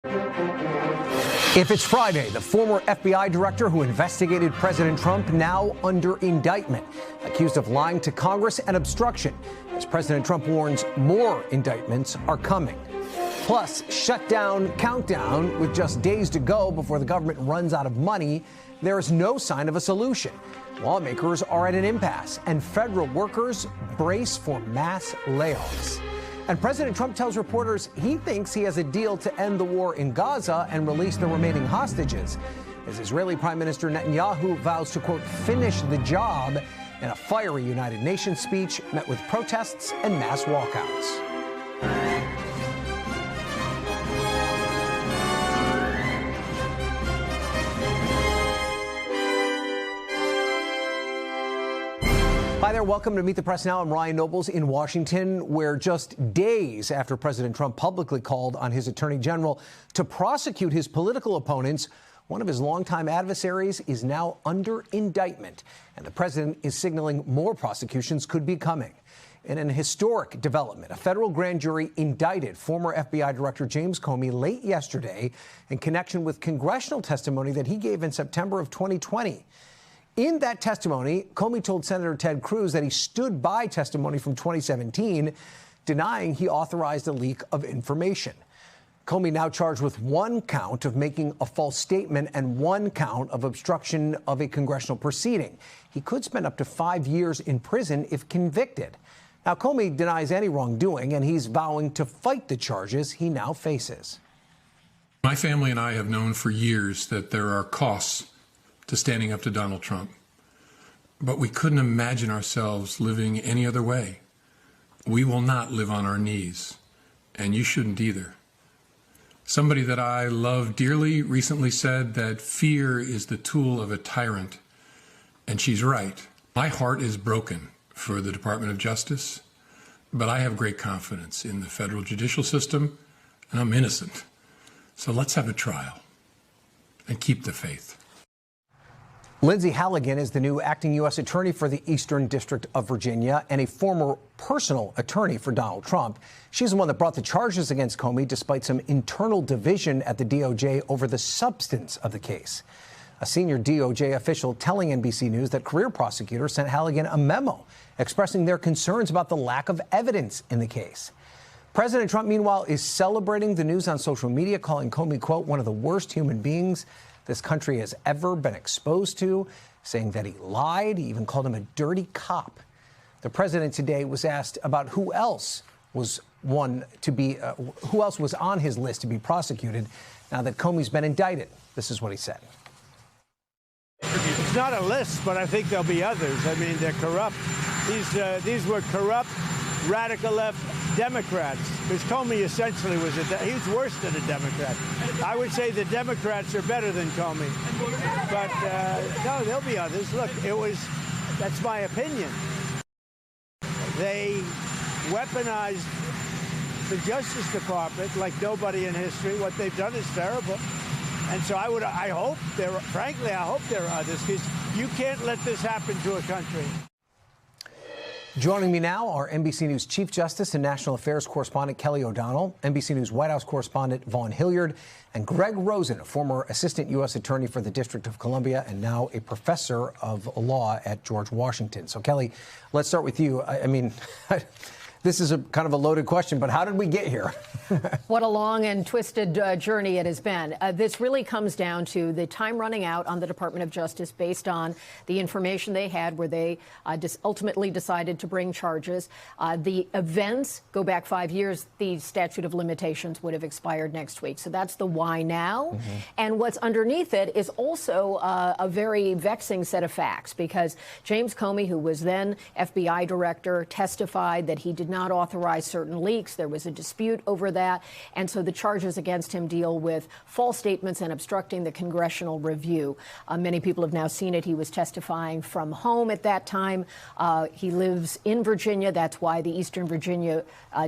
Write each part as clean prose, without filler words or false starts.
If it's Friday, the former FBI director who investigated President Trump now under indictment, accused of lying to Congress and obstruction, as President Trump warns more indictments are coming. Plus, shutdown countdown with just days to go before the government runs out of money. There is no sign of a solution. Lawmakers are at an impasse, and federal workers brace for mass layoffs. And President Trump tells reporters he thinks he has a deal to end the war in Gaza and release the remaining hostages, as Israeli Prime Minister Netanyahu vows to, quote, finish the job in a fiery United Nations speech met with protests and mass walkouts. Hi there. Welcome to Meet the Press Now. I'm Ryan Nobles in Washington, where just days after President Trump publicly called on his attorney general to prosecute his political opponents, one of his longtime adversaries is now under indictment, and the president is signaling more prosecutions could be coming. In an historic development, a federal grand jury indicted former FBI Director James Comey late yesterday in connection with congressional testimony that he gave in September of 2020. In that testimony, Comey told Senator Ted Cruz that he stood by testimony from 2017, denying he authorized a leak of information. Comey now charged with one count of making a false statement and one count of obstruction of a congressional proceeding. He could spend up to 5 years in prison if convicted. Now, Comey denies any wrongdoing, and he's vowing to fight the charges he now faces. My family and I have known for years that there are costs to standing up to Donald Trump. But we couldn't imagine ourselves living any other way. We will not live on our knees, and you shouldn't either. Somebody that I love dearly recently said that fear is the tool of a tyrant, and she's right. My heart is broken for the Department of Justice, but I have great confidence in the federal judicial system, and I'm innocent. So let's have a trial and keep the faith. Lindsay Halligan is the new acting U.S. attorney for the Eastern District of Virginia and a former personal attorney for Donald Trump. She's the one that brought the charges against Comey despite some internal division at the DOJ over the substance of the case. A senior DOJ official telling NBC News that career prosecutors sent Halligan a memo expressing their concerns about the lack of evidence in the case. President Trump, meanwhile, is celebrating the news on social media, calling Comey, quote, one of the worst human beings this country has ever been exposed to, saying that he lied. He even called him a dirty cop. The president today was asked about who else was on his list to be prosecuted now that Comey's been indicted. This is what he said. It's not a list, but I think there'll be others. I mean, they're corrupt. These were corrupt, radical left Democrats, because Comey essentially was he was worse than a Democrat. I would say the Democrats are better than Comey. But no, there'll be others. Look, that's my opinion. They weaponized the Justice Department like nobody in history. What they've done is terrible. And so I hope there are others, because you can't let this happen to a country. Joining me now are NBC News Chief Justice and National Affairs Correspondent Kelly O'Donnell, NBC News White House Correspondent Vaughn Hilliard, and Greg Rosen, a former Assistant U.S. Attorney for the District of Columbia and now a professor of law at George Washington. So, Kelly, let's start with you. I mean, this is a kind of a loaded question, but how did we get here? What a long and twisted journey it has been. This really comes down to the time running out on the Department of Justice based on the information they had where they ultimately decided to bring charges. The events go back 5 years. The statute of limitations would have expired next week. So that's the why now. Mm-hmm. And what's underneath it is also a very vexing set of facts, because James Comey, who was then FBI director, testified that he did not authorize certain leaks. There was a dispute over that. And so the charges against him deal with false statements and obstructing the congressional review. Many people have now seen it. He was testifying from home at that time. He lives in Virginia. That's why the Eastern Virginia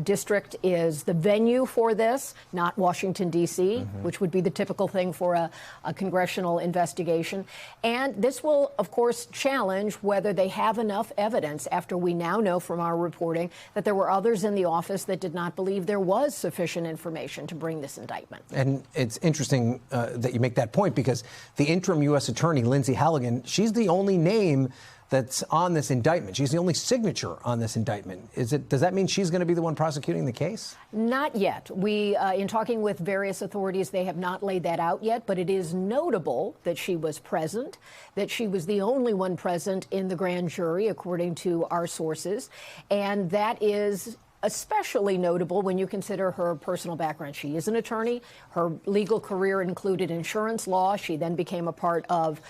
district is the venue for this, not Washington, D.C., which would be the typical thing for a congressional investigation. And this will, of course, challenge whether they have enough evidence, after we now know from our reporting that there there were others in the office that did not believe there was sufficient information to bring this indictment. And it's interesting that you make that point, because the interim U.S. Attorney, Lindsay Halligan, she's the only name that's on this indictment. She's the only signature on this indictment. Does that mean she's going to be the one prosecuting the case? Not yet. In talking with various authorities, they have not laid that out yet, but it is notable that she was present, that she was the only one present in the grand jury, according to our sources. And that is especially notable when you consider her personal background. She is an attorney. Her legal career included insurance law. She then became a part of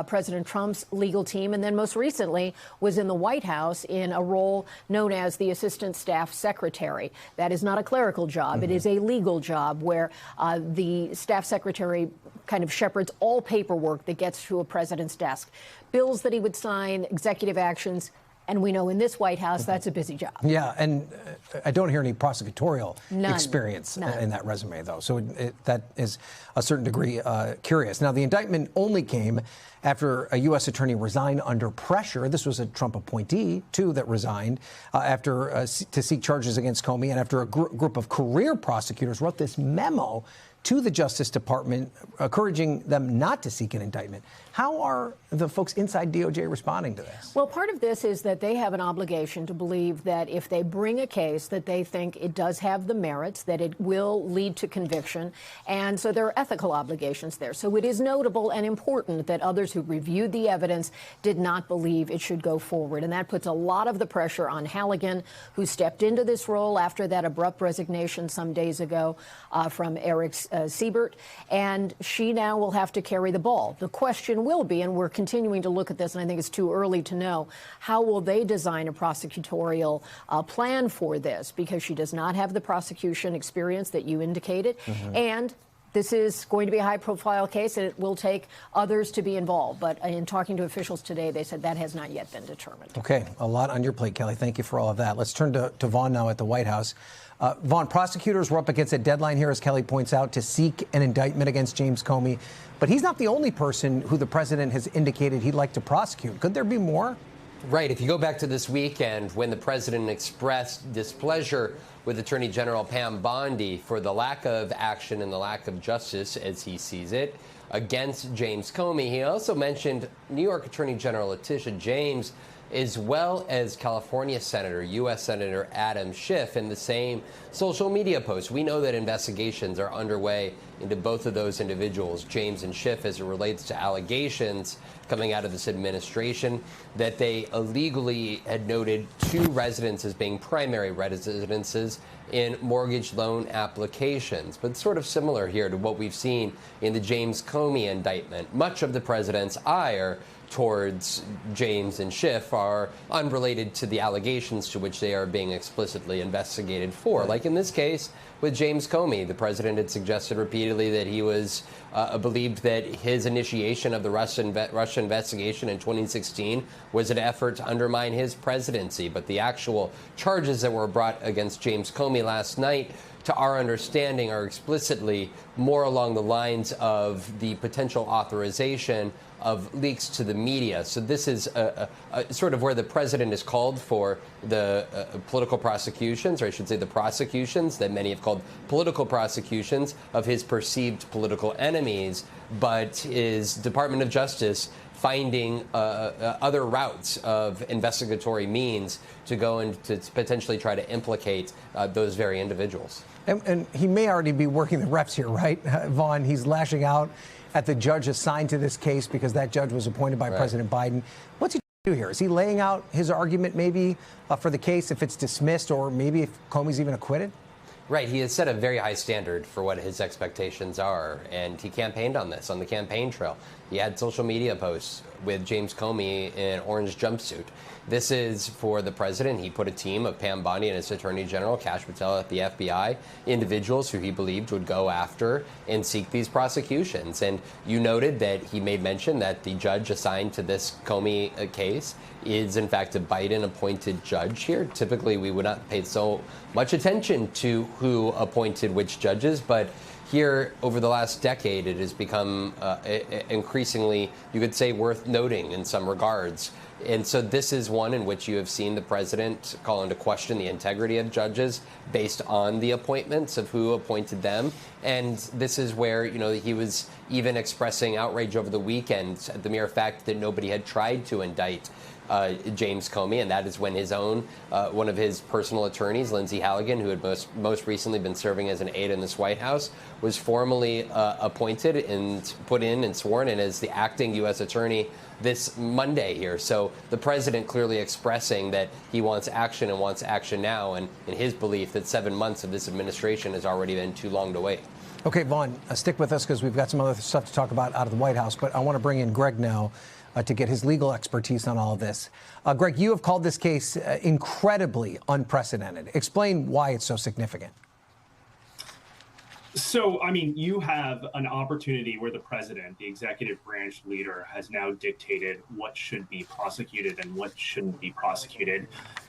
President Trump's legal team, and then most recently was in the White House in a role known as the Assistant Staff Secretary. That is not a clerical job. It is a legal job where the staff secretary kind of shepherds all paperwork that gets to a president's desk, bills that he would sign, executive actions. And we know in this White House, that's a busy job. Yeah, and I don't hear any prosecutorial experience None. in that resume, though. So that is a certain degree curious. Now, the indictment only came after a U.S. attorney resigned under pressure. This was a Trump appointee, too, that resigned to seek charges against Comey, and after a group of career prosecutors wrote this memo to the Justice Department, encouraging them not to seek an indictment. How are the folks inside DOJ responding to this? Well, part of this is that they have an obligation to believe that if they bring a case that they think it does have the merits, that it will lead to conviction. And so there are ethical obligations there. So it is notable and important that others who reviewed the evidence did not believe it should go forward. And that puts a lot of the pressure on Halligan, who stepped into this role after that abrupt resignation some days ago from Eric Siebert. And she now will have to carry the ball. The question will be, and we're continuing to look at this, and I think it's too early to know, how will they design a prosecutorial plan for this? Because she does not have the prosecution experience that you indicated. And this is going to be a high-profile case, and it will take others to be involved. But in talking to officials today, they said that has not yet been determined. Okay, a lot on your plate, Kelly. Thank you for all of that. Let's turn to Vaughn now at the White House. Vaughn, prosecutors were up against a deadline here, as Kelly points out, to seek an indictment against James Comey. But he's not the only person who the president has indicated he'd like to prosecute. Could there be more? Right. If you go back to this weekend when the president expressed displeasure with Attorney General Pam Bondi for the lack of action and the lack of justice, as he sees it, against James Comey, he also mentioned New York Attorney General Letitia James, as well as California Senator, U.S. Senator Adam Schiff, in the same social media post. We know that investigations are underway into both of those individuals, James and Schiff, as it relates to allegations coming out of this administration that they illegally had noted 2 residences as being primary residences in mortgage loan applications. But sort of similar here to what we've seen in the James Comey indictment. Much of the president's ire towards James and Schiff are unrelated to the allegations to which they are being explicitly investigated for. Like in this case with James Comey, the president had suggested repeatedly that he was believed that his initiation of the Russia investigation in 2016 was an effort to undermine his presidency. But the actual charges that were brought against James Comey last night, to our understanding, are explicitly more along the lines of the potential authorization of leaks to the media. So this is a sort of where the president has called for the political prosecutions, or I should say the prosecutions that many have called political prosecutions of his perceived political enemies, but his Department of Justice finding other routes of investigatory means to go and to potentially try to implicate those very individuals. And he may already be working the reps here, right, Vaughn? He's lashing out at the judge assigned to this case because that judge was appointed by President Biden. What's he do here? Is he laying out his argument maybe for the case if it's dismissed, or maybe if Comey's even acquitted? Right. He has set a very high standard for what his expectations are, and he campaigned on this on the campaign trail. He had social media posts with James Comey in an orange jumpsuit. This is for the president. He put a team of Pam Bondi and his Attorney General, Kash Patel at the FBI, individuals who he believed would go after and seek these prosecutions. And you noted that he made mention that the judge assigned to this Comey case is, in fact, a Biden-appointed judge here. Typically, we would not pay so much attention to who appointed which judges, but here over the last decade, it has become increasingly, you could say, worth noting in some regards. And so this is one in which you have seen the president call into question the integrity of judges based on the appointments of who appointed them. And this is where, he was even expressing outrage over the weekend at the mere fact that nobody had tried to indict James Comey, and that is when his own, one of his personal attorneys, Lindsay Halligan, who had most recently been serving as an aide in this White House, was formally appointed and put in and sworn in as the acting U.S. attorney this Monday here. So the president clearly expressing that he wants action and wants action now, and in his belief that 7 months of this administration has already been too long to wait. Okay, Vaughn, stick with us because we've got some other stuff to talk about out of the White House, but I want to bring in Greg now to get his legal expertise on all of this. Greg, you have called this case incredibly unprecedented. Explain why it's so significant. So, you have an opportunity where the president, the executive branch leader, has now dictated what should be prosecuted and what shouldn't be prosecuted.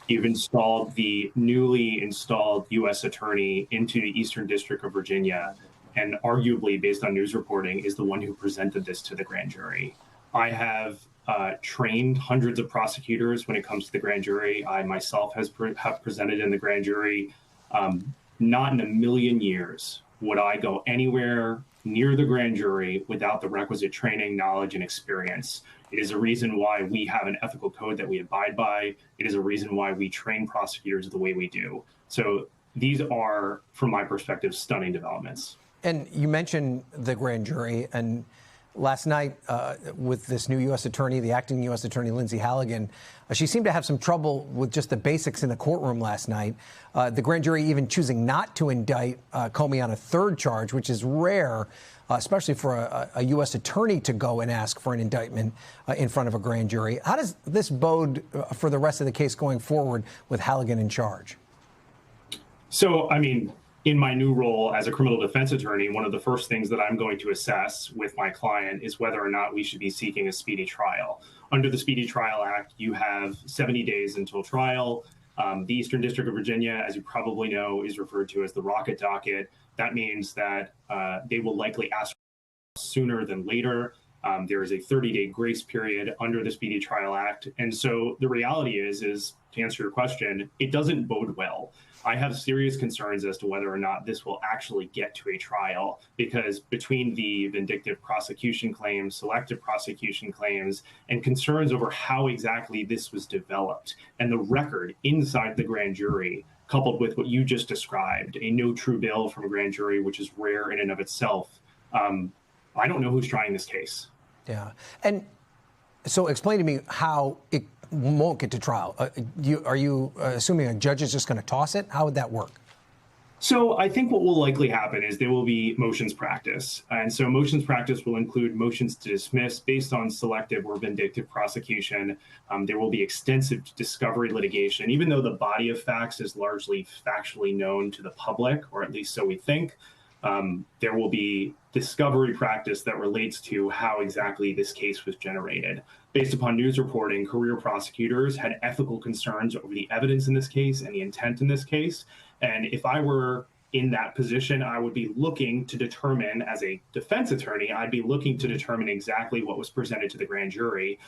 You've installed the newly installed U.S. attorney into the Eastern District of Virginia, and arguably, based on news reporting, is the one who presented this to the grand jury. I have trained hundreds of prosecutors when it comes to the grand jury. I myself have presented in the grand jury. Not in a million years would I go anywhere near the grand jury without the requisite training, knowledge, and experience. It is a reason why we have an ethical code that we abide by. It is a reason why we train prosecutors the way we do. So these are, from my perspective, stunning developments. And you mentioned the grand jury, and last night with this new U.S. attorney, the acting U.S. attorney, Lindsay Halligan, she seemed to have some trouble with just the basics in the courtroom last night. The grand jury even choosing not to indict Comey on a third charge, which is rare, especially for a U.S. attorney to go and ask for an indictment in front of a grand jury. How does this bode for the rest of the case going forward with Halligan in charge? So, in my new role as a criminal defense attorney, one of the first things that I'm going to assess with my client is whether or not we should be seeking a speedy trial. Under the Speedy Trial Act, you have 70 days until trial. The Eastern District of Virginia, as you probably know, is referred to as the rocket docket. That means that they will likely ask sooner than later. There is a 30-day grace period under the Speedy Trial Act. And so the reality is to answer your question, it doesn't bode well. I have serious concerns as to whether or not this will actually get to a trial, because between the vindictive prosecution claims, selective prosecution claims, and concerns over how exactly this was developed, and the record inside the grand jury, coupled with what you just described, a no true bill from a grand jury, which is rare in and of itself, I don't know who's trying this case. Yeah. And so explain to me how it won't get to trial. Are you assuming a judge is just going to toss it? How would that work? So I think what will likely happen is there will be motions practice. And so motions practice will include motions to dismiss based on selective or vindictive prosecution. There will be extensive discovery litigation, even though the body of facts is largely factually known to the public, or at least so we think. There will be discovery practice that relates to how exactly this case was generated. Based upon news reporting, career prosecutors had ethical concerns over the evidence in this case and the intent in this case. And if I were in that position, I would be looking to determine, as a defense attorney, I'd be looking to determine exactly what was presented to the grand jury,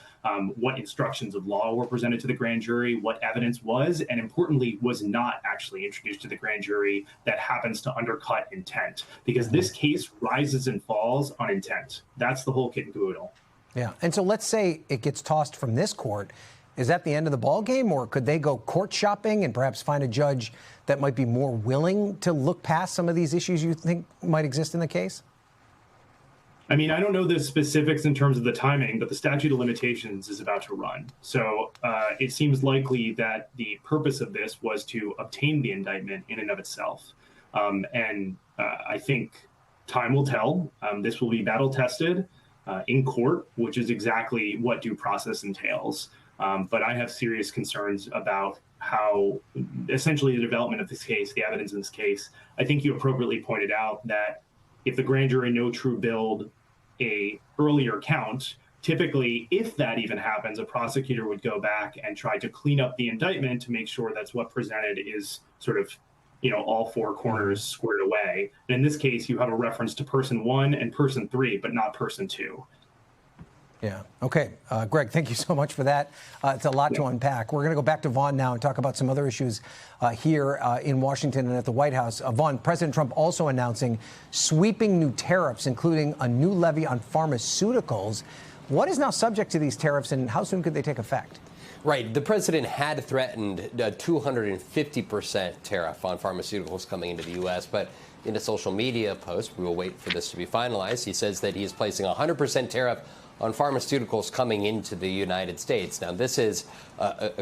what instructions of law were presented to the grand jury, what evidence was, and importantly, was not actually introduced to the grand jury that happens to undercut intent. Because this case rises and falls on intent. That's the whole kit and caboodle. Yeah. And so let's say it gets tossed from this court. Is that the end of the ball game, or could they go court shopping and perhaps find a judge that might be more willing to look past some of these issues you think might exist in the case? I don't know the specifics in terms of the timing, but the statute of limitations is about to run. So it seems likely that the purpose of this was to obtain the indictment in and of itself. I think time will tell. This will be battle tested in court, which is exactly what due process entails. But I have serious concerns about how essentially the development of this case, the evidence in this case. I think you appropriately pointed out that if the grand jury no true billed a earlier count, typically, if that even happens, a prosecutor would go back and try to clean up the indictment to make sure that's what presented is sort of all four corners squared away. And in this case, you have a reference to person 1 and person 3, but not person 2. Yeah. Okay. Greg, thank you so much for that. It's a lot to unpack. We're going to go back to Vaughn now and talk about some other issues here in Washington and at the White House. Vaughn, President Trump also announcing sweeping new tariffs, including a new levy on pharmaceuticals. What is now subject to these tariffs, and how soon could they take effect? Right. The president had threatened a 250% tariff on pharmaceuticals coming into the U.S., but in a social media post, we will wait for this to be finalized, he says that he is placing a 100% tariff on pharmaceuticals coming into the United States. Now, this is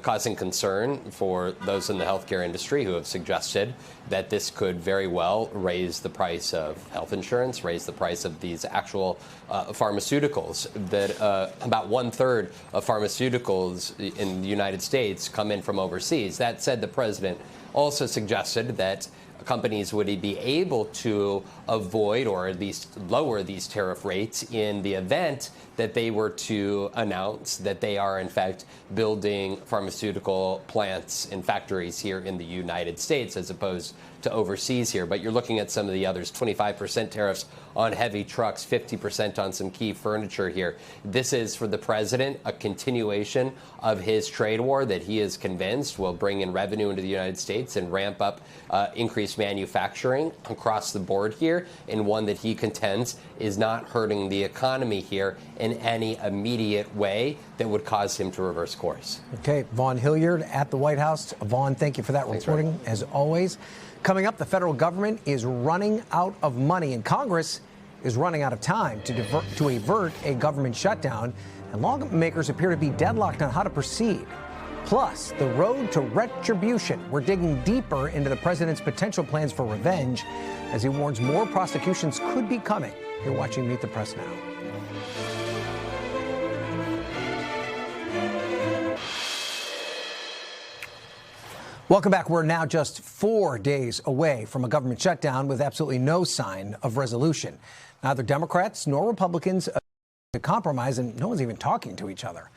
causing concern for those in the healthcare industry who have suggested that this could very well raise the price of health insurance, raise the price of these actual pharmaceuticals. That about 1/3 of pharmaceuticals in the United States come in from overseas. That said, the president also suggested that companies would be able to avoid or at least lower these tariff rates in the event that they were to announce that they are, in fact, building pharmaceutical plants and factories here in the United States as opposed to overseas here. But you're looking at some of the others, 25% tariffs on heavy trucks, 50% on some key furniture here. This is, for the president, a continuation of his trade war that he is convinced will bring in revenue into the United States and ramp up increased manufacturing across the board here, and one that he contends is not hurting the economy here in any immediate way that would cause him to reverse course. Okay, Vaughn Hilliard at the White House. Vaughn, thank you for that reporting, as always. Coming up, the federal government is running out of money, and Congress is running out of time to avert a government shutdown, and lawmakers appear to be deadlocked on how to proceed. Plus, the road to retribution. We're digging deeper into the president's potential plans for revenge as he warns more prosecutions could be coming. You're watching Meet the Press now. Welcome back. We're now just 4 days away from a government shutdown with absolutely no sign of resolution. Neither Democrats nor Republicans to compromise, and no one's even talking to each other.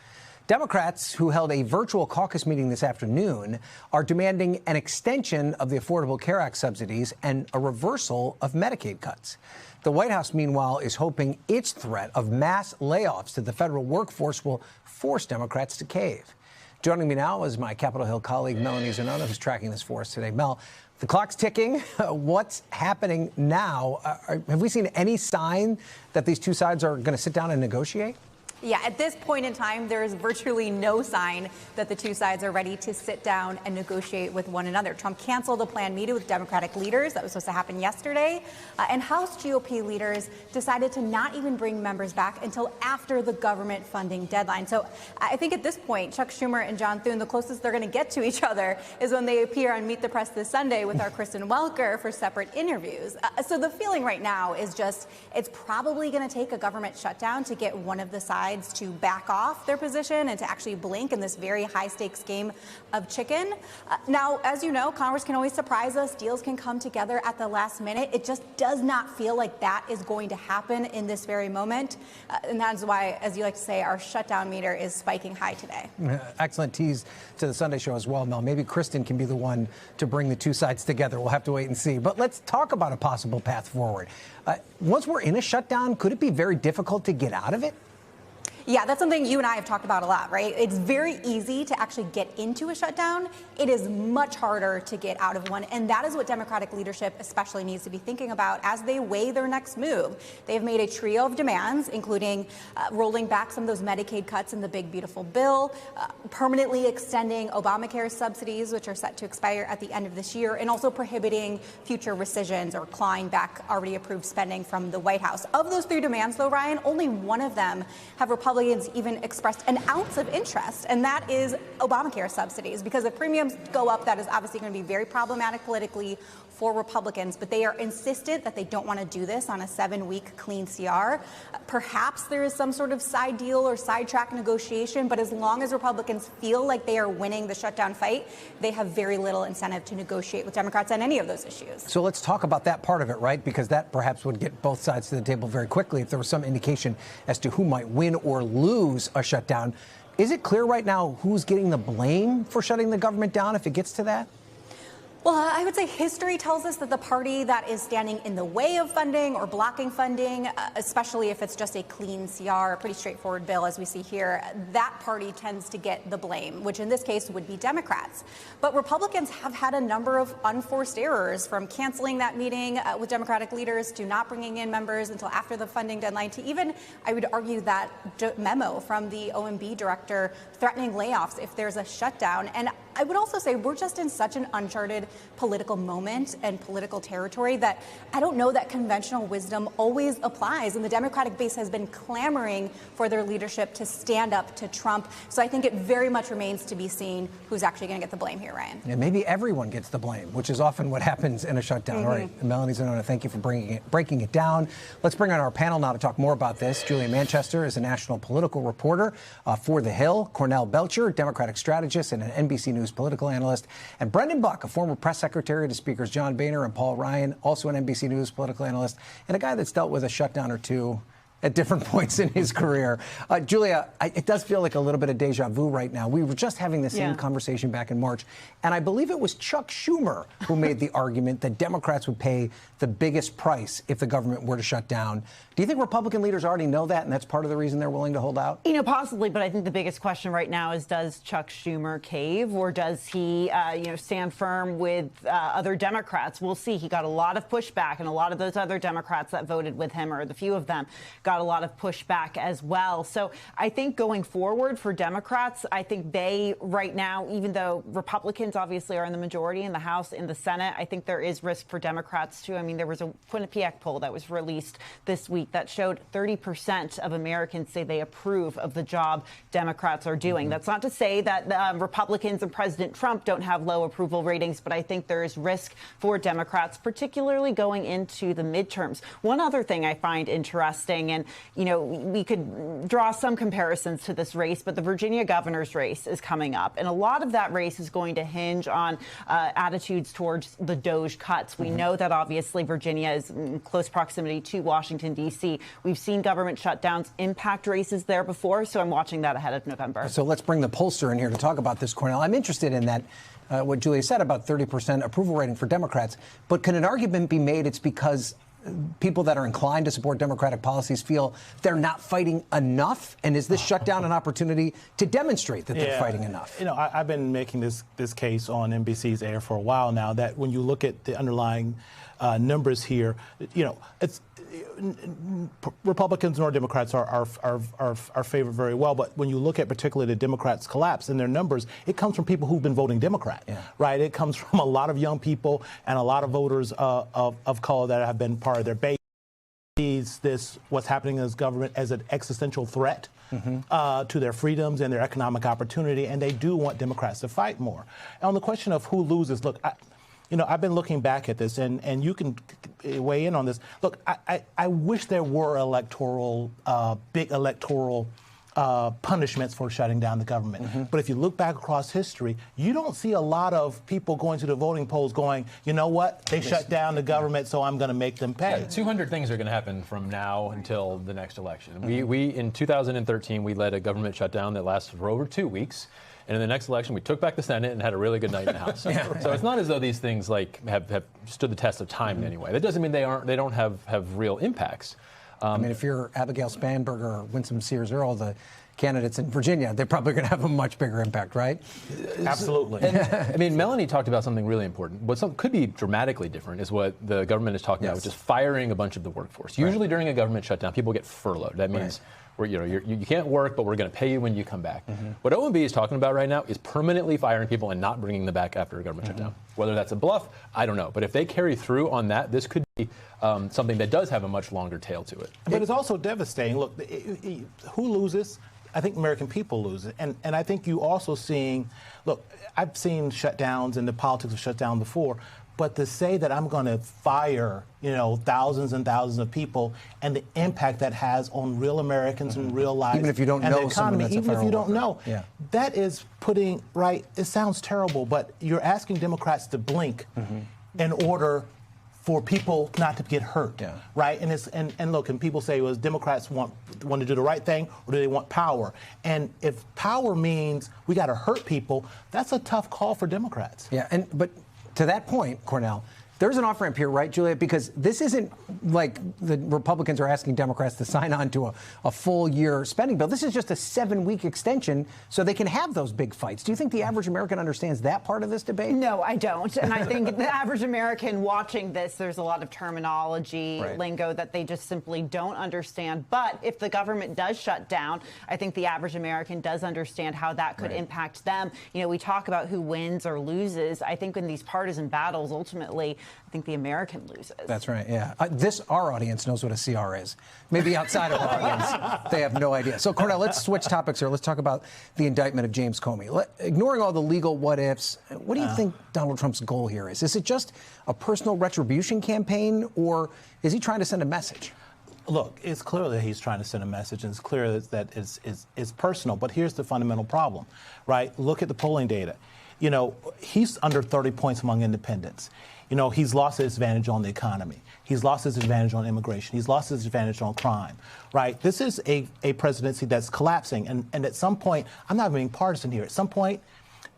Democrats, who held a virtual caucus meeting this afternoon, are demanding an extension of the Affordable Care Act subsidies and a reversal of Medicaid cuts. The White House, meanwhile, is hoping its threat of mass layoffs to the federal workforce will force Democrats to cave. Joining me now is my Capitol Hill colleague, Melanie Zanona, who's tracking this for us today. Mel, the clock's ticking. What's happening now? Have we seen any sign that these two sides are going to sit down and negotiate? Yeah, at this point in time, there is virtually no sign that the two sides are ready to sit down and negotiate with one another. Trump canceled a planned meeting with Democratic leaders that was supposed to happen yesterday, and House GOP leaders decided to not even bring members back until after the government funding deadline. So I think at this point, Chuck Schumer and John Thune, the closest they're going to get to each other is when they appear on Meet the Press this Sunday with our Kristen Welker for separate interviews. So the feeling right now is just it's probably going to take a government shutdown to get one of the sides to back off their position and to actually blink in this very high-stakes game of chicken. Now, as you know, Congress can always surprise us. Deals can come together at the last minute. It just does not feel like that is going to happen in this very moment. And that's why, as you like to say, our shutdown meter is spiking high today. Excellent tease to the Sunday show as well, Mel. Maybe Kristen can be the one to bring the two sides together. We'll have to wait and see. But let's talk about a possible path forward. Once we're in a shutdown, could it be very difficult to get out of it? Yeah, that's something you and I have talked about a lot, right? It's very easy to actually get into a shutdown. It is much harder to get out of one. And that is what Democratic leadership especially needs to be thinking about as they weigh their next move. They've made a trio of demands, including rolling back some of those Medicaid cuts in the big, beautiful bill, permanently extending Obamacare subsidies, which are set to expire at the end of this year, and also prohibiting future rescissions or clawing back already approved spending from the White House. Of those three demands, though, Ryan, only one of them have Republicans even expressed an ounce of interest, and that is Obamacare subsidies. Because if premiums go up, that is obviously going to be very problematic politically for Republicans, but they are insistent that they don't want to do this on a 7-week clean CR. Perhaps there is some sort of side deal or sidetrack negotiation, but as long as Republicans feel like they are winning the shutdown fight, they have very little incentive to negotiate with Democrats on any of those issues. So let's talk about that part of it, right? Because that perhaps would get both sides to the table very quickly if there was some indication as to who might win or lose a shutdown. Is it clear right now who's getting the blame for shutting the government down if it gets to that? Well, I would say history tells us that the party that is standing in the way of funding or blocking funding, especially if it's just a clean CR, a pretty straightforward bill as we see here, that party tends to get the blame, which in this case would be Democrats. But Republicans have had a number of unforced errors, from canceling that meeting with Democratic leaders to not bringing in members until after the funding deadline, to even, I would argue, that memo from the OMB director threatening layoffs if there's a shutdown. And I would also say we're just in such an uncharted political moment and political territory that I don't know that conventional wisdom always applies. And the Democratic base has been clamoring for their leadership to stand up to Trump. So I think it very much remains to be seen who's actually going to get the blame here, Ryan. Yeah, maybe everyone gets the blame, which is often what happens in a shutdown. All right, Melanie Zanona, thank you for breaking it down. Let's bring on our panel now to talk more about this. Julia Manchester is a national political reporter for The Hill. Cornell Belcher, Democratic strategist and an NBC News political analyst. And Brendan Buck, a former press secretary to Speakers John Boehner and Paul Ryan, also an NBC News political analyst, and a guy that's dealt with a shutdown or two at different points in his career. Julia, it does feel like a little bit of deja vu right now. We were just having the same conversation back in March, and I believe it was Chuck Schumer who made the argument that Democrats would pay the biggest price if the government were to shut down. Do you think Republican leaders already know that, and that's part of the reason they're willing to hold out? You know, possibly, but I think the biggest question right now is, does Chuck Schumer cave, or does he, stand firm with other Democrats? We'll see. He got a lot of pushback, and a lot of those other Democrats that voted with him, or the few of them, got a lot of pushback as well. So I think going forward for Democrats, I think they right now, even though Republicans obviously are in the majority in the House, in the Senate, I think there is risk for Democrats too. I mean, there was a Quinnipiac poll that was released this week that showed 30% of Americans say they approve of the job Democrats are doing. That's not to say that Republicans and President Trump don't have low approval ratings, but I think there is risk for Democrats, particularly going into the midterms. One other thing I find interesting, and we could draw some comparisons to this race, but the Virginia governor's race is coming up, and a lot of that race is going to hinge on attitudes towards the DOJ cuts. We know that obviously Virginia is in close proximity to Washington, D.C. We've seen government shutdowns impact races there before, so I'm watching that ahead of November. So let's bring the pollster in here to talk about this, Cornell. I'm interested in that, what Julia said about 30% approval rating for Democrats, but can an argument be made it's because people that are inclined to support Democratic policies feel they're not fighting enough? And is this shutdown an opportunity to demonstrate that they're fighting enough? I've been making this case on NBC's air for a while now, that when you look at the underlying numbers here, it's Republicans nor Democrats are favored very well. But when you look at particularly the Democrats' collapse in their numbers, it comes from people who've been voting Democrat, right? It comes from a lot of young people and a lot of voters of color that have been part of their base. Sees what's happening in this government as an existential threat to their freedoms and their economic opportunity, and they do want Democrats to fight more. And on the question of who loses, look, I've been looking back at this, and you can weigh in on this. Look, I wish there were big electoral punishments for shutting down the government. But if you look back across history, you don't see a lot of people going to the voting polls going, you know what, they shut down the government, so I'm going to make them pay. Yeah, 200 things are going to happen from now until the next election. We in 2013, we led a government shutdown that lasted for over 2 weeks. And in the next election, we took back the Senate and had a really good night in the House. So it's not as though these things have stood the test of time in any way. That doesn't mean they don't have real impacts. I mean, if you're Abigail Spanberger or Winsome Sears Earle, the candidates in Virginia, they're probably going to have a much bigger impact, right? Absolutely. And, I mean, Melanie talked about something really important. What could be dramatically different is what the government is talking about, which is firing a bunch of the workforce. Usually during a government shutdown, people get furloughed. That means you can't work, but we're going to pay you when you come back. What OMB is talking about right now is permanently firing people and not bringing them back after a government shutdown. Whether that's a bluff, I don't know. But if they carry through on that, this could be something that does have a much longer tail to it. But it's also devastating. Look, who loses? I think American people lose it. And I think you also seeing, look, I've seen shutdowns and the politics of shutdown before, but to say that I'm going to fire, thousands and thousands of people and the impact that has on real Americans and real lives, even if you don't know the economy, even if you don't know, that is putting it sounds terrible, but you're asking Democrats to blink in order for people not to get hurt, right? And look, and people say, well, Democrats want to do the right thing, or do they want power? And if power means we got to hurt people, that's a tough call for Democrats. Yeah, but To that point, Cornell, there's an off-ramp here, right, Julia? Because this isn't like the Republicans are asking Democrats to sign on to a full-year spending bill. This is just a 7-week extension so they can have those big fights. Do you think the average American understands that part of this debate? No, I don't. And I think the average American watching this, there's a lot of terminology, lingo that they just simply don't understand. But if the government does shut down, I think the average American does understand how that could impact them. You know, we talk about who wins or loses. I think in these partisan battles, ultimately, I think the American loses. That's right, yeah. Our audience knows what a CR is. Maybe outside of our audience, they have no idea. So, Cornell, let's switch topics here. Let's talk about the indictment of James Comey. Ignoring all the legal what-ifs, what do you think Donald Trump's goal here is? Is it just a personal retribution campaign, or is he trying to send a message? Look, it's clear that he's trying to send a message, and it's clear that it's personal. But here's the fundamental problem, right? Look at the polling data. You know, he's under 30 points among independents. You know, he's lost his advantage on the economy. He's lost his advantage on immigration. He's lost his advantage on crime, right? This is a presidency that's collapsing. And at some point, I'm not being partisan here. At some point,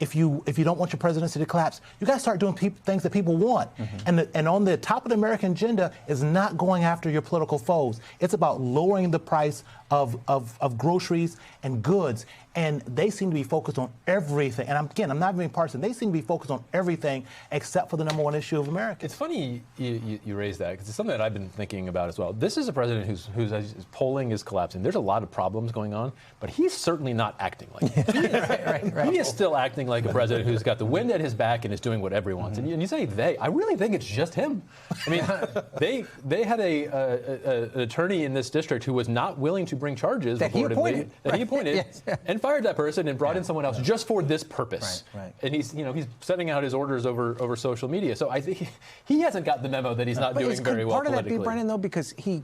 if you don't want your presidency to collapse, you got to start doing things that people want. And on the top of the American agenda is not going after your political foes. It's about lowering the price of groceries and goods. And they seem to be focused on everything. And I'm not being partisan. They seem to be focused on everything except for the number one issue of America. It's funny you raise that, because it's something that I've been thinking about as well. This is a president whose polling is collapsing. There's a lot of problems going on, but he's certainly not acting like it. Right. He is still acting like a president who's got the wind at his back and is doing whatever he wants. And you say they. I really think it's just him. I mean, they had an attorney in this district who was not willing to bring charges that he appointed, yes. And fired that person and brought in someone else just for this purpose. Right. And he's setting out his orders over social media. So I think he hasn't got the memo that he's not doing very well politically. Part of that be, Brennan, though, because he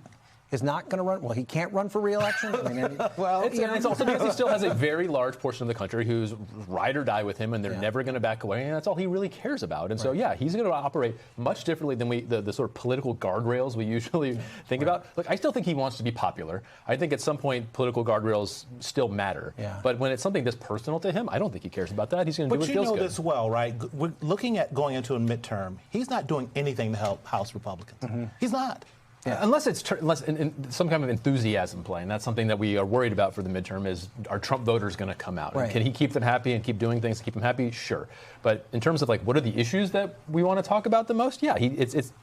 is not going to run. Well, he can't run for re-election. I mean, it's also because he still has a very large portion of the country who's ride or die with him, and they're never going to back away, and that's all he really cares about. And so, he's going to operate much differently than the sort of political guardrails we usually think about. Look, I still think he wants to be popular. I think at some point political guardrails still matter. But when it's something this personal to him, I don't think he cares about that. He's going to do what feels good. But you know this well, right? We're looking at going into a midterm. He's not doing anything to help House Republicans. He's not. Yeah. Unless it's some kind of enthusiasm play, and that's something that we are worried about for the midterm is, are Trump voters going to come out? Can he keep them happy and keep doing things to keep them happy? Sure. But in terms of what are the issues that we want to talk about the most? Yeah,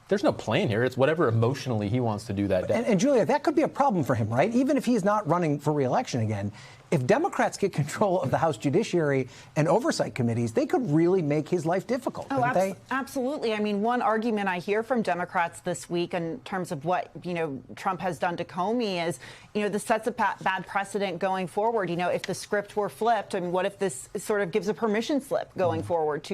there's no plan here. It's whatever emotionally he wants to do that day. And Julia, that could be a problem for him, right? Even if he's not running for re-election again, if Democrats get control of the House Judiciary and Oversight Committees, they could really make his life difficult, couldn't they? Absolutely. I mean, one argument I hear from Democrats this week in terms of what, Trump has done to Comey is, this sets a bad precedent going forward. If the script were flipped, I mean, what if this sort of gives a permission slip going forward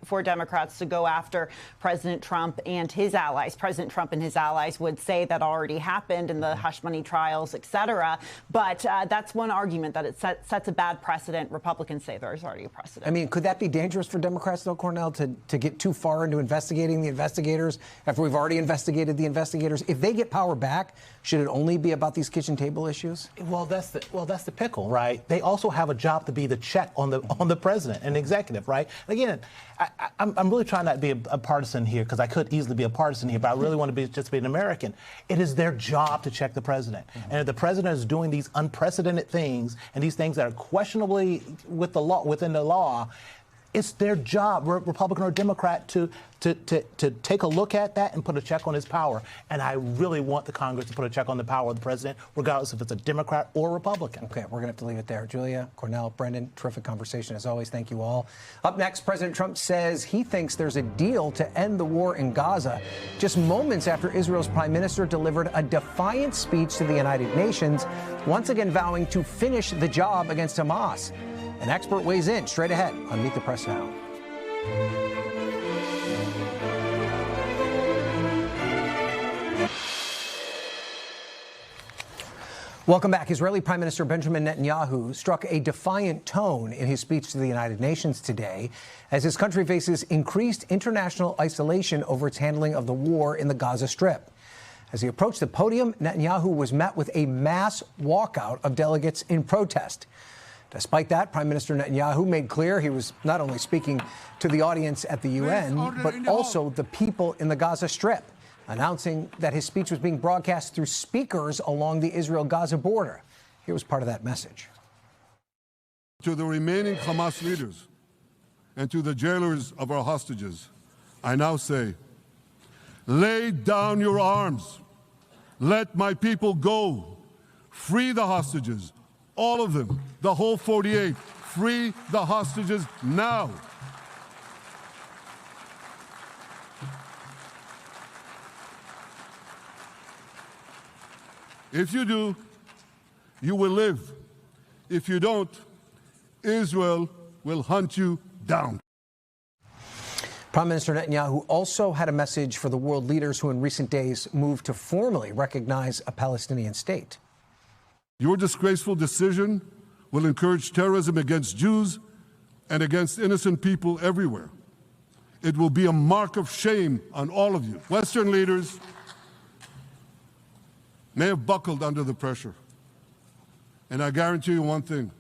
for Democrats to go after President Trump and his allies? President Trump and his allies would say that already happened in the hush money trials, et cetera. But that's one argument, that it sets a bad precedent. Republicans say there's already a precedent. I mean, could that be dangerous for Democrats, though, Cornell, to get too far into investigating the investigators after we've already investigated the investigators? If they get power back, should it only be about these kitchen table issues? Well, that's the pickle, right? They also have a job to be the check on the president and the executive, right? Again, I'm really trying not to be a partisan here, because I could easily be a partisan here, but I really want to just be an American. It is their job to check the president. And if the president is doing these unprecedented things, and these things that are questionably within the law, it's their job, Republican or Democrat, to take a look at that and put a check on his power. And I really want the Congress to put a check on the power of the president, regardless if it's a Democrat or Republican. Okay, we're going to have to leave it there. Julia, Cornell, Brendan, terrific conversation as always. Thank you all. Up next, President Trump says he thinks there's a deal to end the war in Gaza, just moments after Israel's prime minister delivered a defiant speech to the United Nations, once again vowing to finish the job against Hamas. An expert weighs in straight ahead on Meet the Press Now. Welcome back. Israeli Prime Minister Benjamin Netanyahu struck a defiant tone in his speech to the United Nations today as his country faces increased international isolation over its handling of the war in the Gaza Strip. As he approached the podium, Netanyahu was met with a mass walkout of delegates in protest. Despite that, Prime Minister Netanyahu made clear he was not only speaking to the audience at the UN, but also the people in the Gaza Strip, announcing that his speech was being broadcast through speakers along the Israel-Gaza border. Here was part of that message. To the remaining Hamas leaders and to the jailers of our hostages, I now say, lay down your arms. Let my people go. Free the hostages, all of them, the whole 48. Free the hostages now. If you do, you will live. If you don't, Israel will hunt you down. Prime Minister Netanyahu also had a message for the world leaders who in recent days moved to formally recognize a Palestinian state. Your disgraceful decision will encourage terrorism against Jews and against innocent people everywhere. It will be a mark of shame on all of you. Western leaders may have buckled under the pressure. And I guarantee you one thing,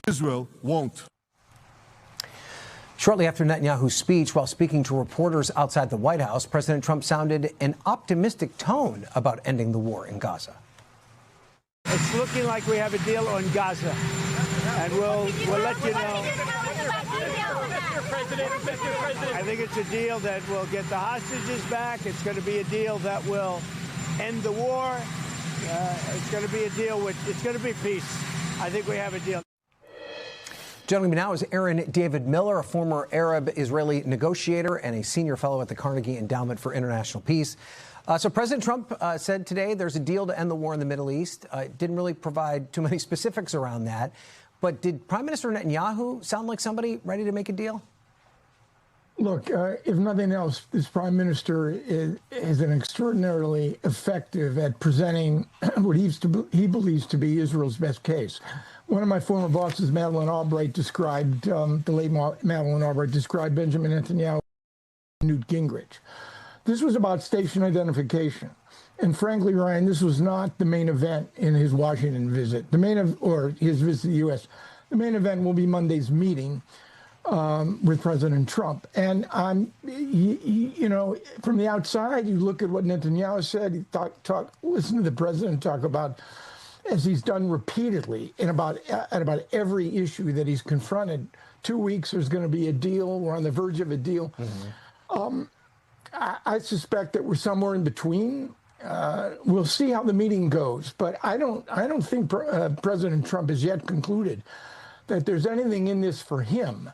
Israel won't. Shortly after Netanyahu's speech, while speaking to reporters outside the White House, President Trump sounded an optimistic tone about ending the war in Gaza. It's looking like we have a deal on Gaza, and we'll let you know. I think it's a deal that will get the hostages back. It's going to be a deal that will end the war. It's going to be a deal it's going to be peace. I think we have a deal. Joining me now is Aaron David Miller, a former Arab-Israeli negotiator and a senior fellow at the Carnegie Endowment for International Peace. So President Trump said today there's a deal to end the war in the Middle East. Didn't really provide too many specifics around that. But did Prime Minister Netanyahu sound like somebody ready to make a deal? Look, if nothing else, this prime minister is an extraordinarily effective at presenting what he believes to be Israel's best case. One of my former bosses, Madeleine Albright, described, the late Madeleine Albright, described Benjamin Netanyahu as Newt Gingrich. This was about station identification. And frankly, Ryan, this was not the main event in his Washington visit, or his visit to the U.S. The main event will be Monday's meeting with President Trump. And you know, from the outside, you look at what Netanyahu said. He listen to the president talk about, as he's done repeatedly, at about every issue that he's confronted. 2 weeks, there's going to be a deal. We're on the verge of a deal. Mm-hmm. I suspect that we're somewhere in between. We'll see how the meeting goes, but I don't think President Trump has yet concluded that there's anything in this for him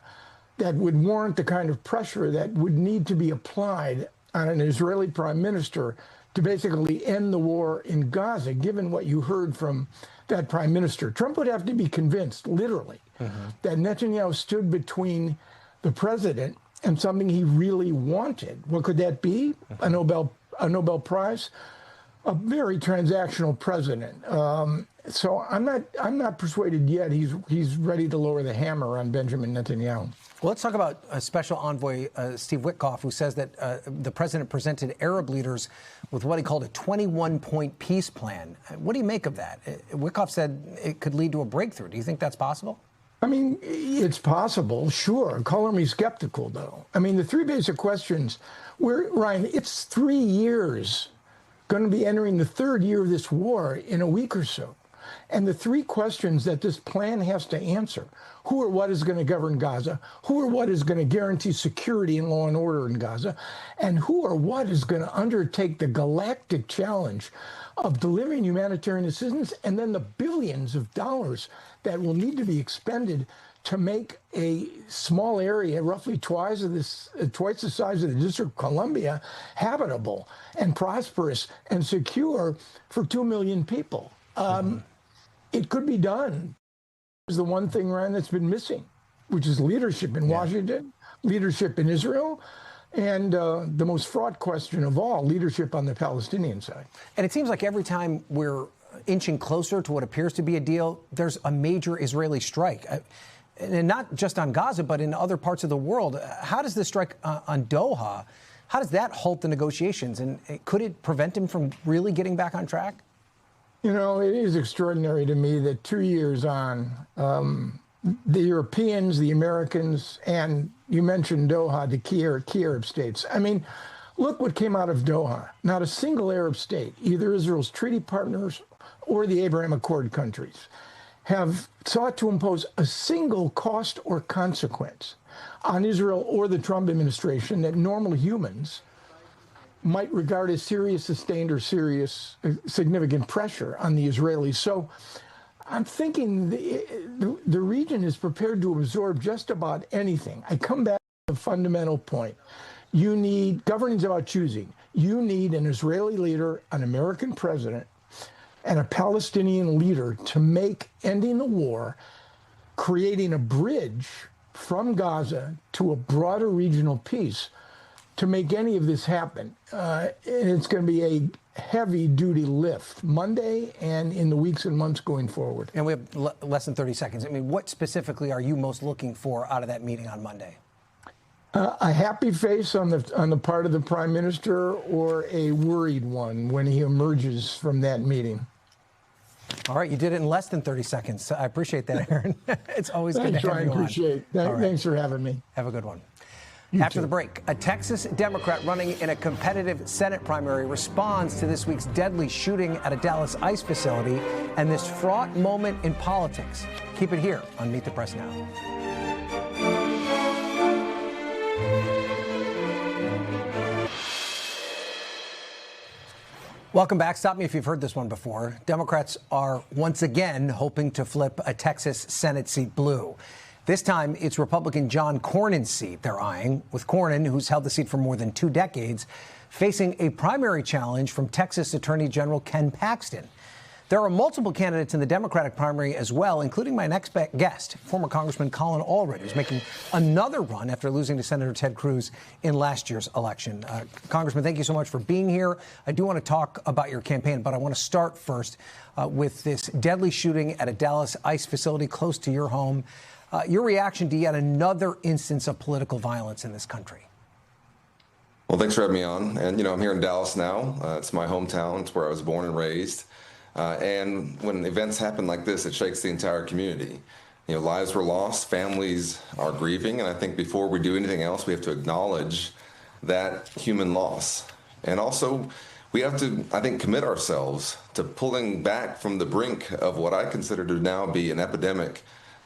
that would warrant the kind of pressure that would need to be applied on an Israeli prime minister to basically end the war in Gaza, given what you heard from that prime minister. Trump would have to be convinced, literally, that Netanyahu stood between the president and something he really wanted. What could that be? A Nobel Prize? A very transactional president. So I'm not persuaded yet he's ready to lower the hammer on Benjamin Netanyahu. Well, let's talk about Special Envoy Steve Witkoff, who says that the president presented Arab leaders with what he called a 21-point peace plan. What do you make of that? Witkoff said it could lead to a breakthrough. Do you think that's possible? I mean, it's possible, sure. Color me skeptical, though. I mean, the three basic questions, Ryan, it's 3 years, going to be entering the third year of this war in a week or so. And the three questions that this plan has to answer: who or what is going to govern Gaza? Who or what is going to guarantee security and law and order in Gaza? And who or what is going to undertake the galactic challenge of delivering humanitarian assistance, and then the billions of dollars that will need to be expended to make a small area, roughly twice the size of the District of Columbia, habitable and prosperous and secure for 2 million people. It could be done. It's the one thing, Ryan, that's been missing, which is leadership in Washington, leadership in Israel, and the most fraught question of all, leadership on the Palestinian side. And it seems like every time we're inching closer to what appears to be a deal, there's a major Israeli strike. And not just on Gaza, but in other parts of the world. How does this strike on Doha, how does that halt the negotiations? And could it prevent him from really getting back on track? You know, it is extraordinary to me that 2 years on, the Europeans, the Americans, and you mentioned Doha, the key Arab states. I mean, look what came out of Doha. Not a single Arab state, either Israel's treaty partners or the Abraham Accord countries, have sought to impose a single cost or consequence on Israel or the Trump administration that normal humans might regard as serious, sustained, or serious, significant pressure on the Israelis. So I'm thinking the region is prepared to absorb just about anything. I come back to the fundamental point. You need, governance about choosing. You need an Israeli leader, an American president, and a Palestinian leader to make ending the war, creating a bridge from Gaza to a broader regional peace, to make any of this happen. And it's going to be a heavy-duty lift Monday and in the weeks and months going forward. And we have less than 30 seconds. I mean, what specifically are you most looking for out of that meeting on Monday? A happy face on the part of the Prime Minister, or a worried one when he emerges from that meeting. All right, you did it in less than 30 seconds. I appreciate that, Aaron. It's always good to have you on. Appreciate it. Thanks for having me. Have a good one. After the break, a Texas Democrat running in a competitive Senate primary responds to this week's deadly shooting at a Dallas ICE facility and this fraught moment in politics. Keep it here on Meet the Press Now. Welcome back. Stop me if you've heard this one before. Democrats are once again hoping to flip a Texas Senate seat blue. This time, it's Republican John Cornyn's seat they're eyeing, with Cornyn, who's held the seat for more than 2 decades, facing a primary challenge from Texas Attorney General Ken Paxton. There are multiple candidates in the Democratic primary as well, including my next guest, former Congressman Colin Allred, who's making another run after losing to Senator Ted Cruz in last year's election. Congressman, thank you so much for being here. I do want to talk about your campaign, but I want to start first with this deadly shooting at a Dallas ICE facility close to your home. Your reaction to yet another instance of political violence in this country? Well, thanks for having me on. And, I'm here in Dallas now. It's my hometown. It's where I was born and raised. And when events happen like this, it shakes the entire community. Lives were lost, families are grieving. And I think before we do anything else, we have to acknowledge that human loss. And also, we have to, I think, commit ourselves to pulling back from the brink of what I consider to now be an epidemic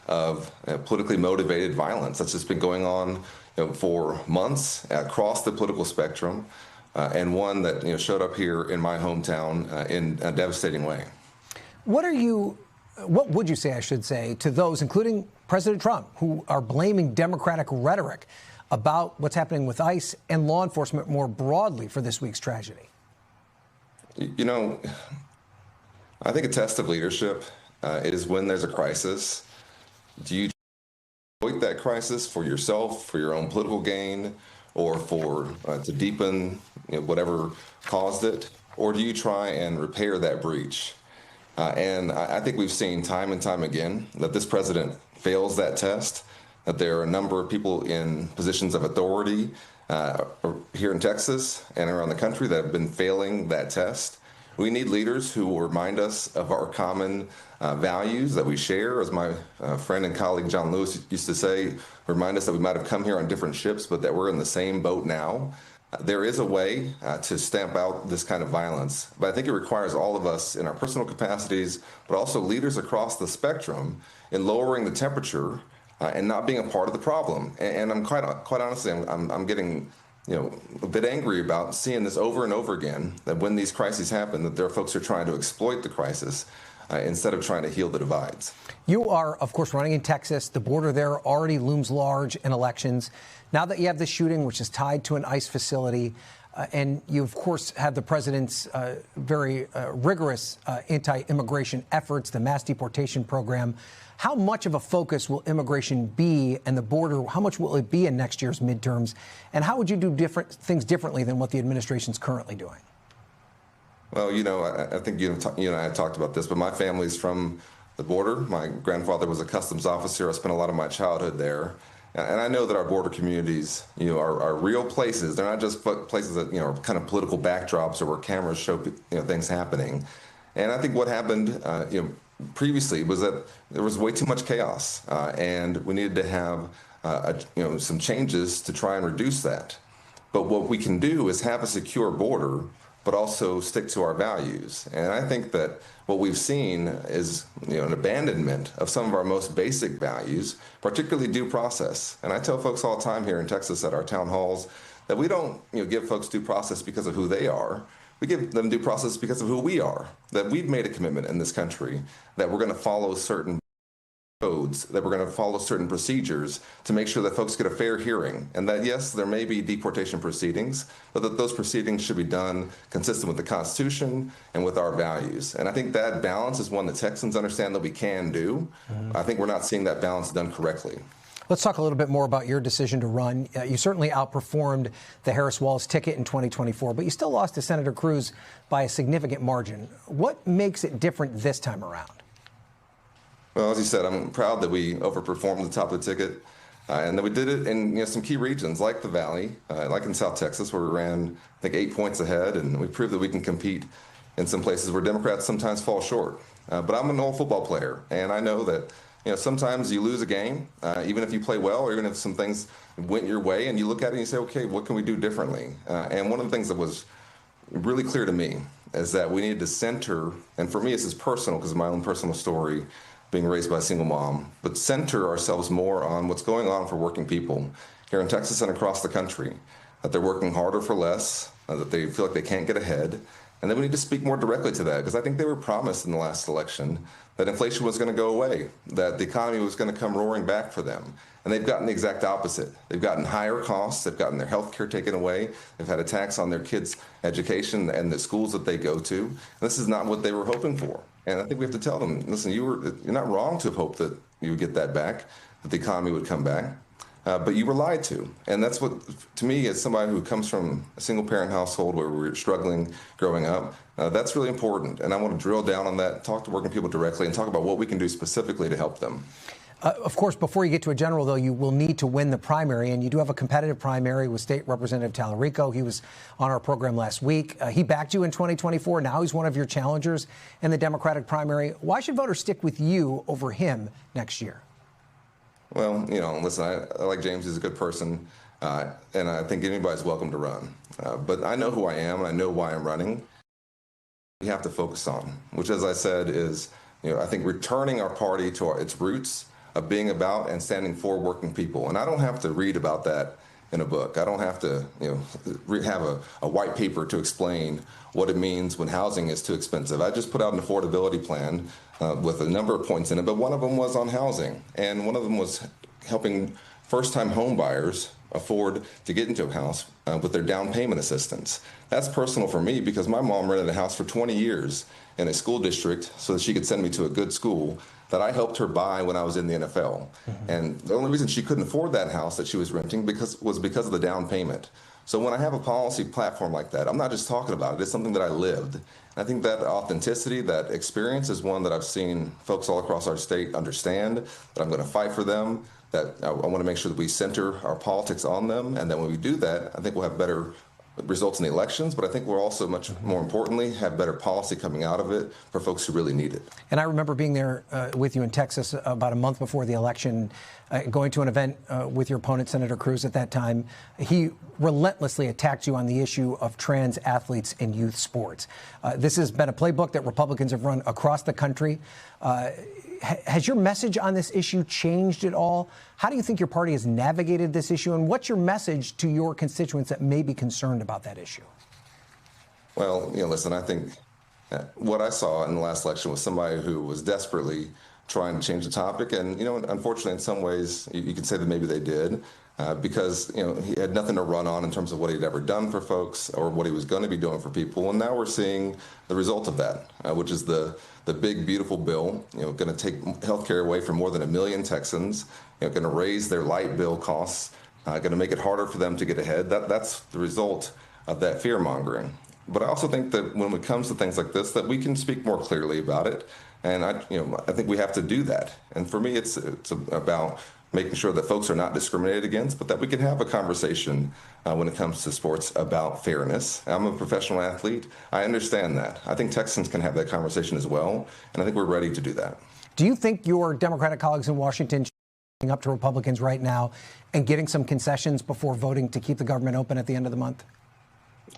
of politically motivated violence that's just been going on for months across the political spectrum, and one that showed up here in my hometown in a devastating way. What would you say, I should say, to those, including President Trump, who are blaming Democratic rhetoric about what's happening with ICE and law enforcement more broadly for this week's tragedy? I think a test of leadership is when there's a crisis. Do you exploit that crisis for yourself, for your own political gain, or to deepen whatever caused it? Or do you try and repair that breach? And I think we've seen time and time again that this president fails that test, that there are a number of people in positions of authority here in Texas and around the country that have been failing that test. We need leaders who will remind us of our common values that we share. As my friend and colleague John Lewis used to say, remind us that we might have come here on different ships, but that we're in the same boat now. There is a way to stamp out this kind of violence, but I think it requires all of us in our personal capacities, but also leaders across the spectrum in lowering the temperature and not being a part of the problem. And I'm quite honestly, I'm getting a bit angry about seeing this over and over again, that when these crises happen, that there are folks who are trying to exploit the crisis instead of trying to heal the divides. You are, of course, running in Texas. The border there already looms large in elections. Now that you have this shooting, which is tied to an ICE facility, and you, of course, have the president's very rigorous anti-immigration efforts, the mass deportation program, how much of a focus will immigration be and the border? How much will it be in next year's midterms? And how would you do things differently than what the administration's currently doing? Well, I think you and I had talked about this, but my family's from the border. My grandfather was a customs officer. I spent a lot of my childhood there. And I know that our border communities, are real places. They're not just places that, are kind of political backdrops or where cameras show, things happening. And I think what happened, previously was that there was way too much chaos, and we needed to have, some changes to try and reduce that. But what we can do is have a secure border, but also stick to our values. And I think that what we've seen is an abandonment of some of our most basic values, particularly due process. And I tell folks all the time here in Texas at our town halls that we don't give folks due process because of who they are. We give them due process because of who we are, that we've made a commitment in this country that we're going to follow certain codes, that we're going to follow certain procedures to make sure that folks get a fair hearing, and that yes, there may be deportation proceedings, but that those proceedings should be done consistent with the Constitution and with our values. And I think that balance is one that Texans understand that we can do. I think we're not seeing that balance done correctly. Let's talk a little bit more about your decision to run. You certainly outperformed the Harris-Wallace ticket in 2024, but you still lost to Senator Cruz by a significant margin. What makes it different this time around? Well, as you said, I'm proud that we overperformed the top of the ticket, and that we did it in some key regions like the Valley, like in South Texas, where we ran, I think, 8 points ahead, and we proved that we can compete in some places where Democrats sometimes fall short. But I'm an old football player, and I know that sometimes you lose a game, even if you play well, or even if some things went your way, and you look at it and you say, okay, what can we do differently? And one of the things that was really clear to me is that we needed to center, and for me this is personal because of my own personal story, being raised by a single mom, but center ourselves more on what's going on for working people here in Texas and across the country, that they're working harder for less, that they feel like they can't get ahead. And then we need to speak more directly to that, because I think they were promised in the last election that inflation was going to go away, that the economy was going to come roaring back for them. And they've gotten the exact opposite. They've gotten higher costs, they've gotten their health care taken away, they've had attacks on their kids' education and the schools that they go to. And this is not what they were hoping for. And I think we have to tell them, listen, you're not wrong to have hoped that you would get that back, that the economy would come back, but you were lied to. And that's what, to me, as somebody who comes from a single-parent household where we were struggling growing up, that's really important. And I want to drill down on that, talk to working people directly, and talk about what we can do specifically to help them. Of course, before you get to a general, though, you will need to win the primary, and you do have a competitive primary with State Representative Tallarico. He was on our program last week. He backed you in 2024. Now he's one of your challengers in the Democratic primary. Why should voters stick with you over him next year? Well, listen, I like James. He's a good person, and I think anybody's welcome to run. But I know who I am, and I know why I'm running. We have to focus on, which, as I said, is, I think returning our party to its roots of being about and standing for working people. And I don't have to read about that in a book. I don't have to, have a white paper to explain what it means when housing is too expensive. I just put out an affordability plan with a number of points in it, but one of them was on housing, and one of them was helping first-time home buyers afford to get into a house with their down payment assistance. That's personal for me because my mom rented a house for 20 years in a school district so that she could send me to a good school that I helped her buy when I was in the NFL. And the only reason she couldn't afford that house that she was renting was because of the down payment. So when I have a policy platform like that, I'm not just talking about it, it's something that I lived. And I think that authenticity, that experience is one that I've seen folks all across our state understand, that I'm going to fight for them, that I want to make sure that we center our politics on them. And then when we do that, I think we'll have better results in the elections, but I think we'll also, much more importantly, have better policy coming out of it for folks who really need it. And I remember being there with you in Texas about a month before the election, going to an event with your opponent, Senator Cruz, at that time. He relentlessly attacked you on the issue of trans athletes in youth sports. This has been a playbook that Republicans have run across the country. Has your message on this issue changed at all? How do you think your party has navigated this issue? And what's your message to your constituents that may be concerned about that issue? Well, listen, I think what I saw in the last election was somebody who was desperately trying to change the topic. And, unfortunately, in some ways, you could say that maybe they did. Because, he had nothing to run on in terms of what he'd ever done for folks or what he was going to be doing for people. And now we're seeing the result of that, which is the big, beautiful bill, going to take health care away from more than 1 million Texans, going to raise their light bill costs, going to make it harder for them to get ahead. That's the result of that fear mongering. But I also think that when it comes to things like this, that we can speak more clearly about it. And I think we have to do that. And for me, it's about making sure that folks are not discriminated against, but that we can have a conversation when it comes to sports about fairness. I'm a professional athlete. I understand that. I think Texans can have that conversation as well, and I think we're ready to do that. Do you think your Democratic colleagues in Washington should up to Republicans right now and getting some concessions before voting to keep the government open at the end of the month?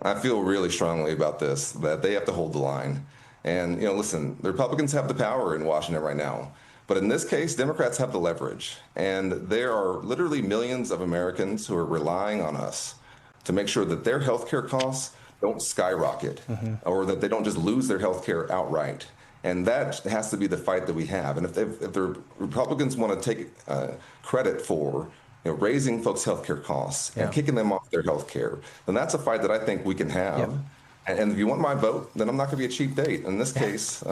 I feel really strongly about this, that they have to hold the line. And, listen, the Republicans have the power in Washington right now. But in this case, Democrats have the leverage. And there are literally millions of Americans who are relying on us to make sure that their health care costs don't skyrocket or that they don't just lose their health care outright. And that has to be the fight that we have. And if the Republicans want to take credit for raising folks' health care costs and kicking them off their health care, then that's a fight that I think we can have. And if you want my vote, then I'm not going to be a cheap date. In this case,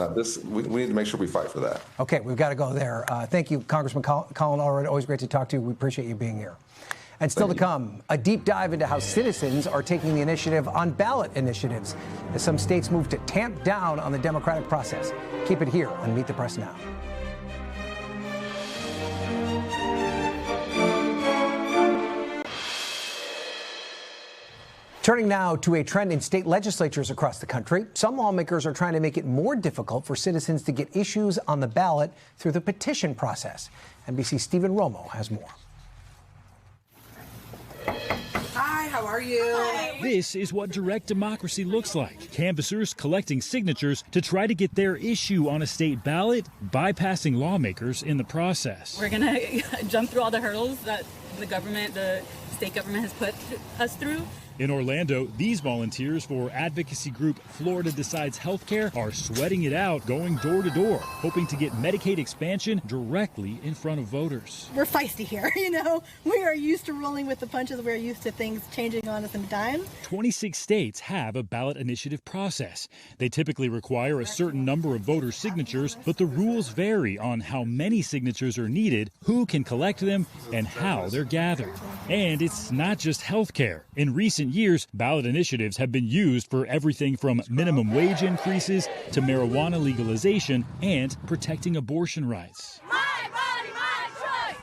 we need to make sure we fight for that. Okay, we've got to go there. Thank you, Congressman Colin Allred. Always great to talk to you. We appreciate you being here. And still to come, a deep dive into how citizens are taking the initiative on ballot initiatives as some states move to tamp down on the democratic process. Keep it here on Meet the Press Now. Turning now to a trend in state legislatures across the country. Some lawmakers are trying to make it more difficult for citizens to get issues on the ballot through the petition process. NBC's Stephen Romo has more. Hi, how are you? Hi. This is what direct democracy looks like. Canvassers collecting signatures to try to get their issue on a state ballot, bypassing lawmakers in the process. We're going to jump through all the hurdles that the state government has put us through. In Orlando, these volunteers for advocacy group Florida Decides Healthcare are sweating it out, going door to door, hoping to get Medicaid expansion directly in front of voters. We're feisty here, We are used to rolling with the punches. We're used to things changing on us in a dime. 26 states have a ballot initiative process. They typically require a certain number of voter signatures, but the rules vary on how many signatures are needed, who can collect them, and how they're gathered. And it's not just healthcare. In recent years, ballot initiatives have been used for everything from minimum wage increases to marijuana legalization and protecting abortion rights.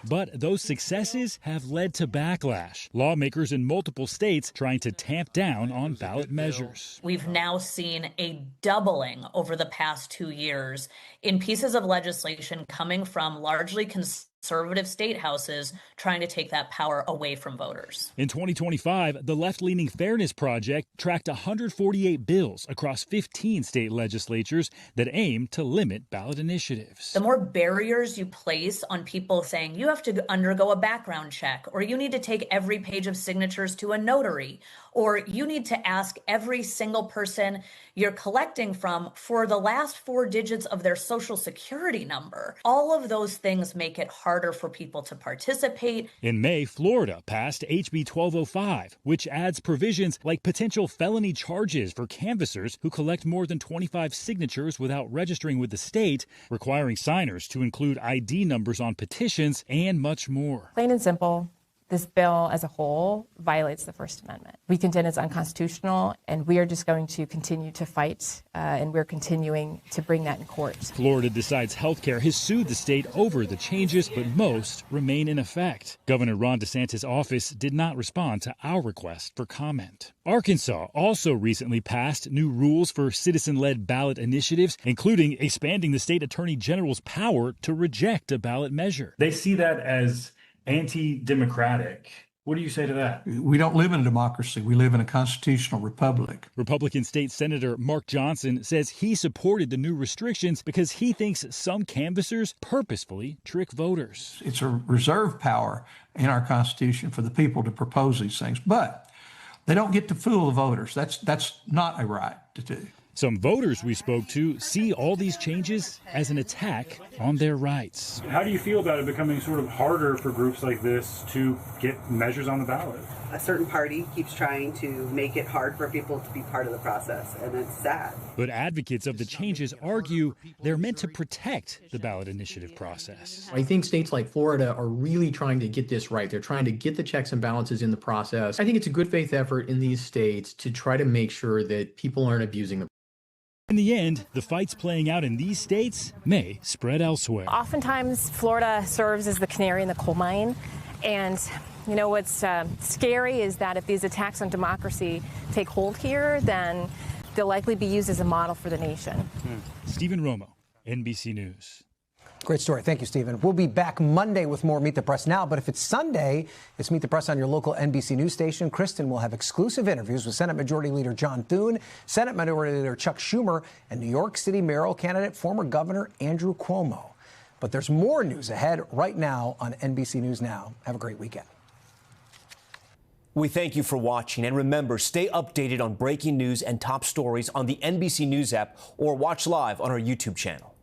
But those successes have led to backlash. Lawmakers in multiple states trying to tamp down on ballot measures. We've now seen a doubling over the past 2 years in pieces of legislation coming from largely conservative state houses trying to take that power away from voters. In 2025, the left-leaning Fairness Project tracked 148 bills across 15 state legislatures that aim to limit ballot initiatives. The more barriers you place on people saying you have to undergo a background check, or you need to take every page of signatures to a notary, or you need to ask every single person you're collecting from for the last 4 digits of their social security number. All of those things make it harder for people to participate. In May, Florida passed HB 1205, which adds provisions like potential felony charges for canvassers who collect more than 25 signatures without registering with the state, requiring signers to include ID numbers on petitions, and much more. Plain and simple. This bill as a whole violates the First Amendment. We contend it's unconstitutional, and we are just going to continue to fight, and we're continuing to bring that in court. Florida Decides Healthcare has sued the state over the changes, but most remain in effect. Governor Ron DeSantis' office did not respond to our request for comment. Arkansas also recently passed new rules for citizen-led ballot initiatives, including expanding the state attorney general's power to reject a ballot measure. They see that as anti-democratic. What do you say to that? We don't live in a democracy. We live in a constitutional republic. Republican State Senator Mark Johnson says he supported the new restrictions because he thinks some canvassers purposefully trick voters. It's a reserve power in our Constitution for the people to propose these things, but they don't get to fool the voters. That's not a right to do. Some voters we spoke to see all these changes as an attack on their rights. How do you feel about it becoming sort of harder for groups like this to get measures on the ballot? A certain party keeps trying to make it hard for people to be part of the process, and it's sad. But advocates of the changes argue they're meant to protect the ballot initiative process. I think states like Florida are really trying to get this right. They're trying to get the checks and balances in the process. I think it's a good faith effort in these states to try to make sure that people aren't abusing the In the end, the fights playing out in these states may spread elsewhere. Oftentimes, Florida serves as the canary in the coal mine. And, you know, what's scary is that if these attacks on democracy take hold here, then they'll likely be used as a model for the nation. Stephen Romo, NBC News. Great story. Thank you, Stephen. We'll be back Monday with more Meet the Press Now. But if it's Sunday, it's Meet the Press on your local NBC News station. Kristen will have exclusive interviews with Senate Majority Leader John Thune, Senate Minority Leader Chuck Schumer, and New York City mayoral candidate, former Governor Andrew Cuomo. But there's more news ahead right now on NBC News Now. Have a great weekend. We thank you for watching. And remember, stay updated on breaking news and top stories on the NBC News app or watch live on our YouTube channel.